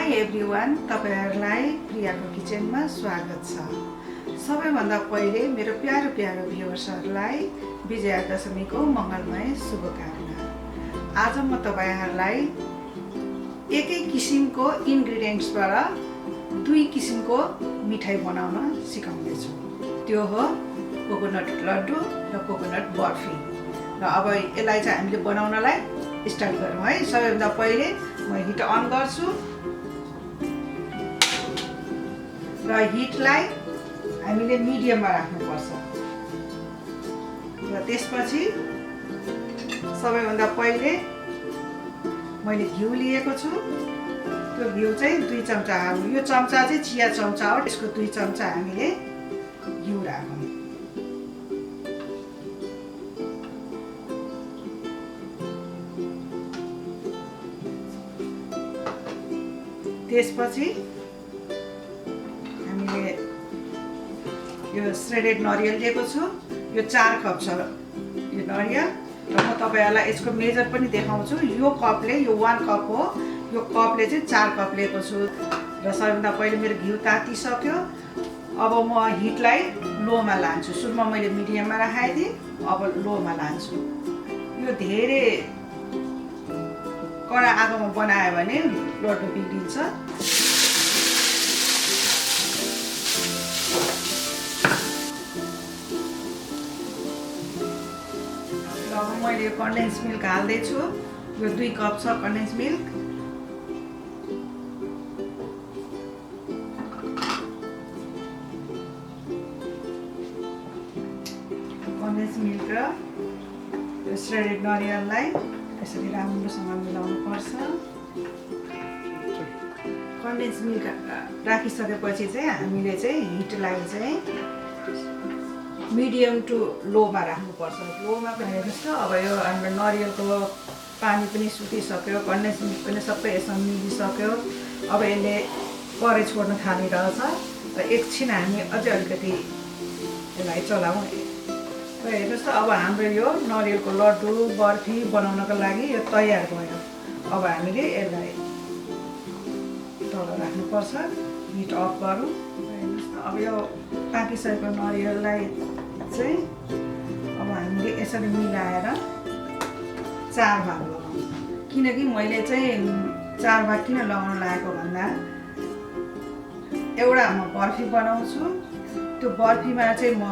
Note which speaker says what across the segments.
Speaker 1: High everyone, तपाईहरुलाई प्रियाको किचनमा स्वागत छ। सबैभन्दा पहिले मेरो प्यारो प्यारो भ्युअर्सहरुलाई विजयादशमीको मंगलमय शुभकामना। आज म तपाईहरुलाई एकै किसिमको इन्ग्रेडिएन्ट्सबाट दुई किसिमको मिठाई बनाउन सिकाउने छु। त्यो हो कोकोनट लड्डु र कोकोनट बर्फी। र अब यसलाई चाहिँ हामीले बनाउनलाई स्टार्ट गरौँ है। सबैभन्दा पहिले म हिट अन गर्छु र हिटलाई हामीले मिडियममा राख्नुपर्छ। र त्यसपछि सबैभन्दा पहिले मैले घिउ लिएको छु। त्यो घिउ चाहिँ 2 चम्चा, यो चम्चा चाहिँ चिया चम्चा हो, त्यसको 2 चम्चा हामीले घिउ राखौँ। त्यसपछि हामीले यो श्रेडेड नरियल लिएको छु। यो 4 कप छ यो नरियल। र म तपाईहरुलाई यसको मेजर पनि देखाउँछु। यो कपले, यो 1 कप हो, यो कपले चाहिँ 4 कप लिएको छु। र सबैभन्दा पहिले मेरो घिउ तातिसक्यो। अब म हिटलाई लोमा लान्छु। सुरुमा मैले मिडियममा राखाइदिएँ, अब लोमा लान्छु। यो धेरै कडा आगोमा बनायो भने लड्डु बिग्रिन्छ। अब मैले कन्डेन्स मिल्क हाल्दैछु। यो 2 कप छ कन्डेन्स मिल्क। कन्डेन्स मिल्क र यो श्रेडेड नरियललाई यसरी राम्रोसँग मिलाउनु पर्छ। कन्डेन्स मिल्क राखिसकेपछि चाहिँ हामीले चाहिँ हिटलाई चाहिँ मिडियम टु लोमा राख्नुपर्छ। लोमा पनि हेर्नुहोस् त, अब यो हाम्रो नरियलको पानी पनि सुकिसक्यो, कन्डेन्स मिल्क पनि सबै यसमा मिलिसक्यो। अब यसले करे छोड्न थालिरहेछ। र एकछिन हामी अझै अलिकति यसलाई चलाउँ। र हेर्नुहोस् त, अब हाम्रो यो नरियलको लड्डु बर्फी बनाउनको लागि यो तयार भयो। अब हामीले यसलाई तल राख्नुपर्छ। हिट अफ गरौँ। हेर्नुहोस् त, अब यो पाकिसकेको नरियललाई चाहिँ अब हामीले यसरी मिलाएर 4 भाग लगाउँ। किनकि मैले चाहिँ 4 भाग किन लगाउन लागेको भन्दा, एउटा म बर्फी बनाउँछु। त्यो बर्फीमा चाहिँ म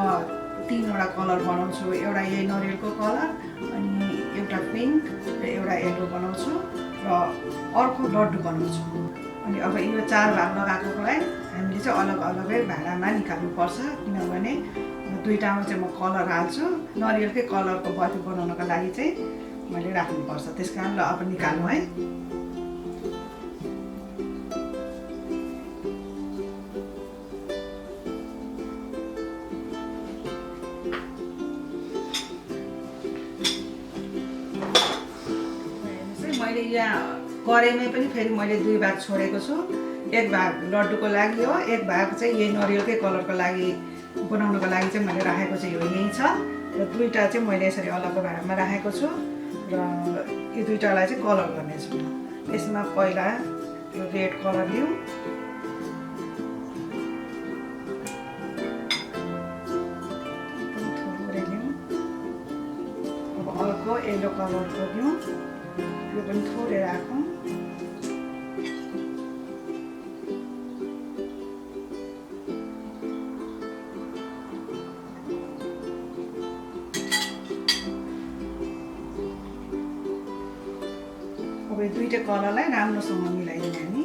Speaker 1: 3 वटा कलर बनाउँछु। एउटा यही नरियलको कलर, अनि एउटा पिङ्क र एउटा येलो बनाउँछु, र अर्को लड्डु बनाउँछु। अनि अब यो 4 भाग लगाएकोलाई हामीले चाहिँ अलग अलगै भाँडामा निकाल्नुपर्छ। किनभने दुईटामा चाहिँ म कलर हाल्छु। नरियलकै कलरको बर्फी बनाउनको लागि चाहिँ मैले राख्नुपर्छ। त्यसकारण ल अब निकाल्नु है। मैले यहाँ कराईमै पनि फेरि मैले 2 भाग छोडेको छु। 1 भाग लड्डुको लागि हो, 1 भाग चाहिँ यही नरियलकै कलरको लागि बनाउनको लागि चाहिँ मैले राखेको चाहिँ यो यही छ। र 2टा चाहिँ मैले यसरी अलगको भाँडामा राखेको छु। र यो 2टालाई चाहिँ कलर गर्नेछु। यसमा पहिला यो रेड कलर लिउँ। थोरै लिउँ। अब अर्को येलो कलरको लिउँ। यो पनि थोरै राखौँ। अब यो 2टा कलरलाई राम्रोसँग मिलाइदिउँ हामी।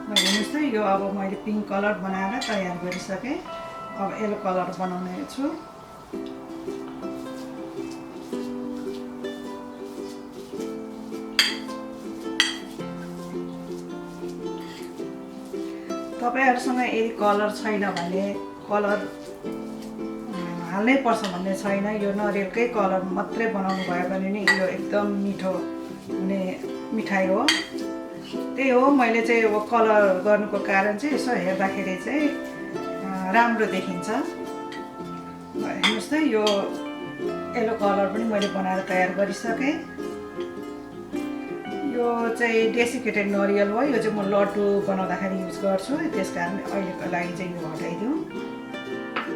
Speaker 1: हेर्नुहोस् त, यो अब मैले पिङ्क कलर बनाएर तयार गरिसकेँ। अब येलो कलर बनाउने छु। तपाईहरुसँग यदि कलर छैन भने कलर हाल्नै पर्छ भन्ने छैन। यो नरियलकै कलर मात्रै बनाउनु भयो भने नि यो एकदम मिठो हुने मिठाई हो। त्यही हो, मैले चाहिँ अब कलर गर्नुको कारण चाहिँ यसो हेर्दाखेरि चाहिँ राम्रो देखिन्छ। हेर्नुहोस् त, यो येलो कलर पनि मैले बनाएर तयार गरिसकेँ। यो चाहिँ डेसिकेटेड नरिवल हो। यो चाहिँ म लड्डु बनाउँदाखेरि युज गर्छु, त्यस कारण अहिलेको लागि चाहिँ यो हटाइदिउँ।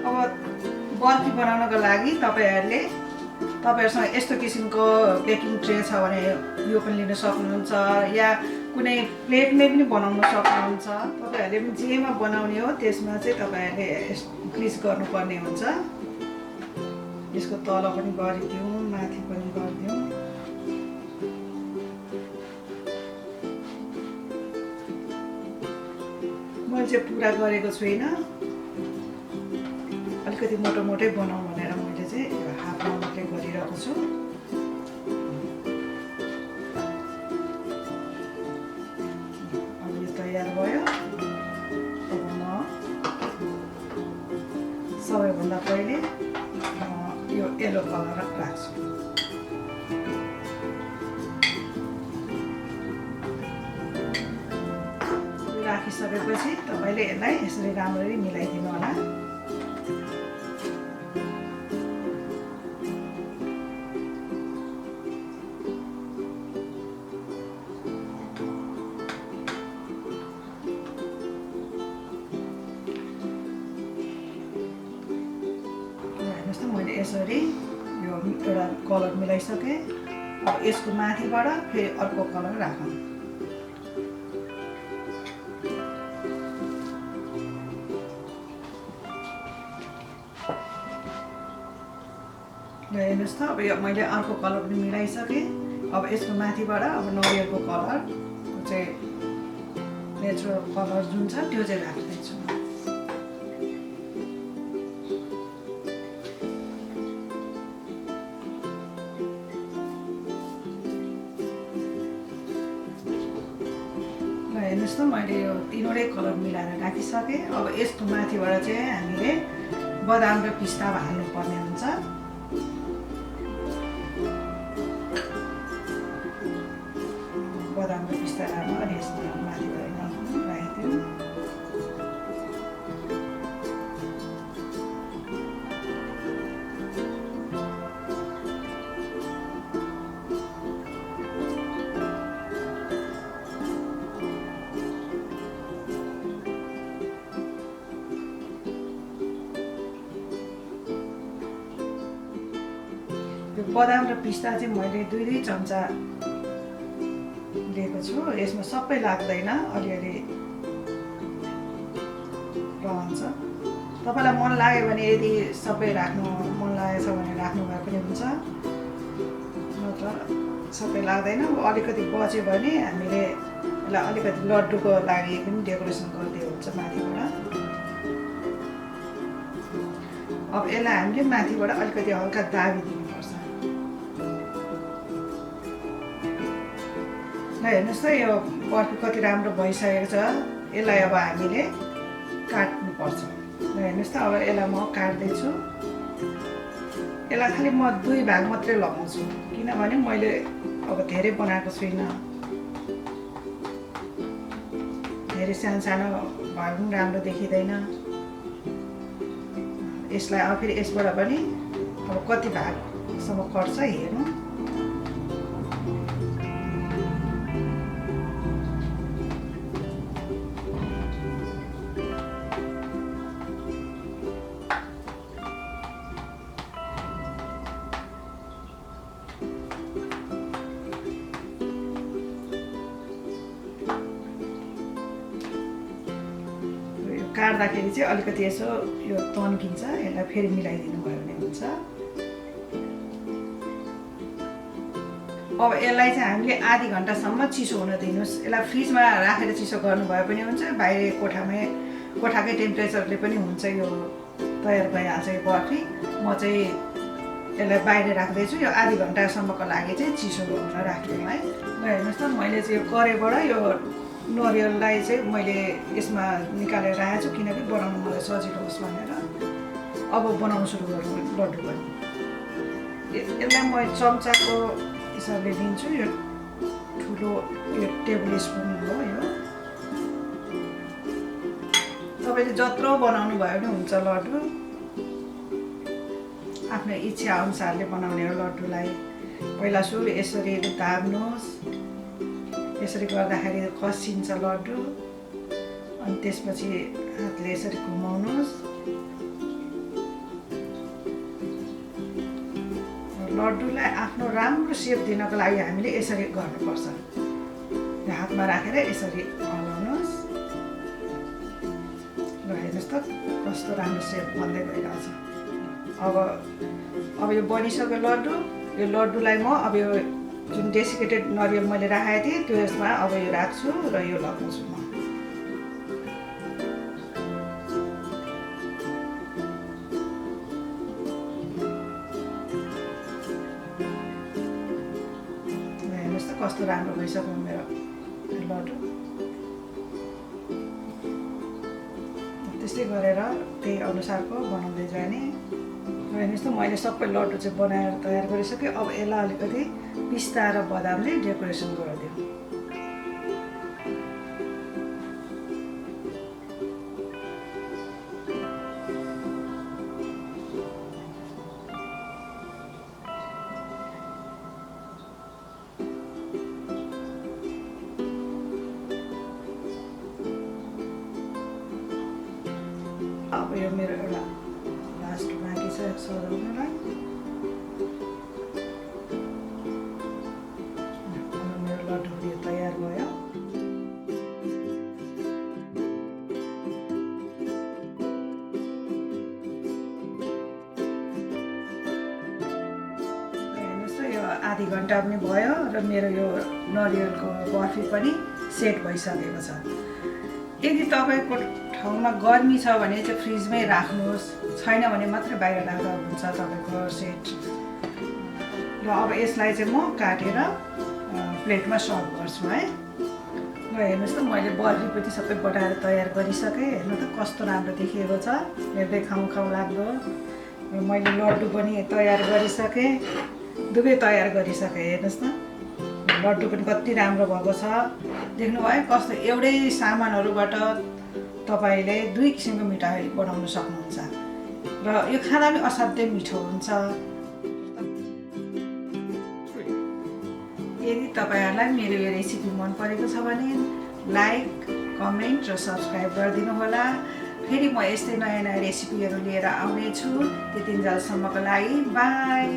Speaker 1: अब बर्फी बनाउनको लागि तपाईँहरूसँग यस्तो किसिमको बेकिङ ट्रे छ भने यो पनि लिन सक्नुहुन्छ, या कुनै प्लेटमै पनि बनाउन सक्नुहुन्छ। तपाईँहरूले पनि जेमा बनाउने हो त्यसमा चाहिँ तपाईँहरूले ग्रिस गर्नुपर्ने हुन्छ। यसको तल पनि गरिदिउँ, माथि पनि गरिदिउँ। मैले चाहिँ पुरा गरेको छुइनँ, अलिकति मोटो मोटै बनाउँ भनेर मैले चाहिँ हाफमा मात्रै गरिरहेको छु। अब यो तयार भयो। अब म सबैभन्दा पहिले यो येलो कलर राख्छु। राखिसकेपछि तपाईँले यसलाई यसरी राम्ररी मिलाइदिनु होला। हेर्नुहोस् त, मैले यसरी यो एउटा कलर मिलाइसकेँ। अब यसको माथिबाट फेरि अर्को कलर राखौँ। हेर्नुहोस् त, अब यो मैले अर्को कलर पनि मिलाइसकेँ। अब यसको माथिबाट अब नरिवलको कलर चाहिँ नेचुरल कलर जुन छ त्यो चाहिँ राख्दैछु। हेर्नुहोस् त, मैले यो तीनवटै कलर मिलाएर राखिसकेँ। अब यसको माथिबाट चाहिँ हामीले बदाम र पिस्ता हाल्नुपर्ने हुन्छ। बदाम र पिस्ता राख्नु अनि यसमा माथिबाट राखिदिउँ। यो बदाम र पिस्ता चाहिँ मैले 2-2 चम्चा लिएको छु। यसमा सबै लाग्दैन, अलिअलि रहन्छ। तपाईँलाई मन लाग्यो भने यदि सबै राख्नु मन लागेछ भने राख्नु भए पनि हुन्छ, नत्र सबै लाग्दैन। अलिकति बच्यो भने हामीले यसलाई अलिकति लड्डुको लागि पनि डेकोरेसन गरिदिएको हुन्छ माथिबाट। अब यसलाई हामीले माथिबाट अलिकति हल्का दाबिदिनुपर्छ। हेर्नुहोस् त, यो बर्फी कति राम्रो भइसकेको छ। यसलाई अब हामीले काट्नुपर्छ। हेर्नुहोस् त, अब यसलाई म काट्दैछु। यसलाई खालि म 2 भाग मात्रै लगाउँछु, किनभने मैले अब धेरै बनाएको छुइनँ। धेरै सानो सानो भयो पनि राम्रो देखिँदैन। यसलाई अब फेरि यसबाट पनि अब कति भागसम्म कट्छ हेरौँ। काट्दाखेरि चाहिँ अलिकति यसो यो तन्किन्छ, यसलाई फेरि मिलाइदिनु भयो भने हुन्छ। अब यसलाई चाहिँ हामीले आधी घन्टासम्म चिसो हुन दिनुहोस्। यसलाई फ्रिजमा राखेर चिसो गर्नुभयो पनि हुन्छ, बाहिर कोठाकै टेम्परेचरले पनि हुन्छ। यो तयार भइहाल्छ यो बर्फी। म चाहिँ यसलाई बाहिर राख्दैछु। यो आधी घन्टासम्मको लागि चाहिँ चिसो हुन राखिदिउँ है। हेर्नुहोस् त, मैले चाहिँ यो कराईबाट यो नरिवललाई चाहिँ मैले यसमा निकालेर राखेको छु, किनकि बनाउनु मलाई सजिलो होस् भनेर। अब बनाउनु सुरु गरौँ लड्डु पनि। यसलाई म चम्चाको हिसाबले लिन्छु। यो ठुलो यो टेबल स्पुन हो। यो तपाईँले जत्रो बनाउनु भयो भने हुन्छ लड्डु। आफ्नो इच्छा अनुसारले बनाउने हो लड्डुलाई। पहिला सुरु यसरी दाब्नुहोस्, यसरी गर्दाखेरि खसिन्छ लड्डु। अनि त्यसपछि हातले यसरी घुमाउनुहोस्। लड्डुलाई आफ्नो राम्रो सेप दिनको लागि हामीले यसरी गर्नुपर्छ। हातमा राखेर यसरी हलाउनुहोस्। र हेर्नुहोस् त कस्तो राम्रो सेप बन्दै गइरहेछ। अब यो बनिसक्यो लड्डु। यो लड्डुलाई म अब यो जुन डेसिकेटेड नरिवल मैले राखेको थिएँ त्यो यसमा अब यो राख्छु र यो लगाउँछु म। हेर्नुहोस् त कस्तो राम्रो भइसक्यो मेरो लड्डु। त्यस्तै गरेर त्यही अनुसारको बनाउँदै जाने। र हेर्नुहोस् त मैले सबै लड्डु चाहिँ बनाएर तयार गरिसकेँ। अब यसलाई अलिकति पिस्ता र बदामले डेकोरेसन गरिदिउँ। अब यो मेरो एउटा लास्ट बाँकी छ सजाउनलाई। मेरो लड्डु पनि तयार भयो। हेर्नुहोस् त यो आधी घन्टा पनि भयो र मेरो यो नरिवलको बर्फी पनि सेट भइसकेको छ। यदि तपाईँको ठाउँमा गर्मी छ भने चाहिँ फ्रिजमै राख्नुहोस्, छैन भने मात्रै बाहिर राख्दा हुन्छ तपाईँको सेट। र अब यसलाई चाहिँ म काटेर प्लेटमा सर्भ गर्छु है। र हेर्नुहोस् त मैले बर्फी पनि सबै बटाएर तयार गरिसकेँ। हेर्नु त कस्तो राम्रो देखिएको छ, हेर्दै खाउँ खाउँ लाग्दो। र मैले लड्डु पनि तयार गरिसकेँ, दुवै तयार गरिसकेँ। हेर्नुहोस् त लड्डु पनि कति राम्रो भएको छ, देख्नुभयो कस्तो एउटै सामानहरूबाट तपाईँले 2 किसिमको मिठाई बनाउन सक्नुहुन्छ। र यो खाना पनि असाध्यै मिठो हुन्छ। यदि तपाईँहरूलाई मेरो यो रेसिपी मन परेको छ भने लाइक, कमेन्ट र सब्सक्राइब गरिदिनु होला। फेरि म यस्तै नयाँ नयाँ रेसिपीहरू लिएर आउनेछु। त्यतिन्जेलसम्मको लागि बाई।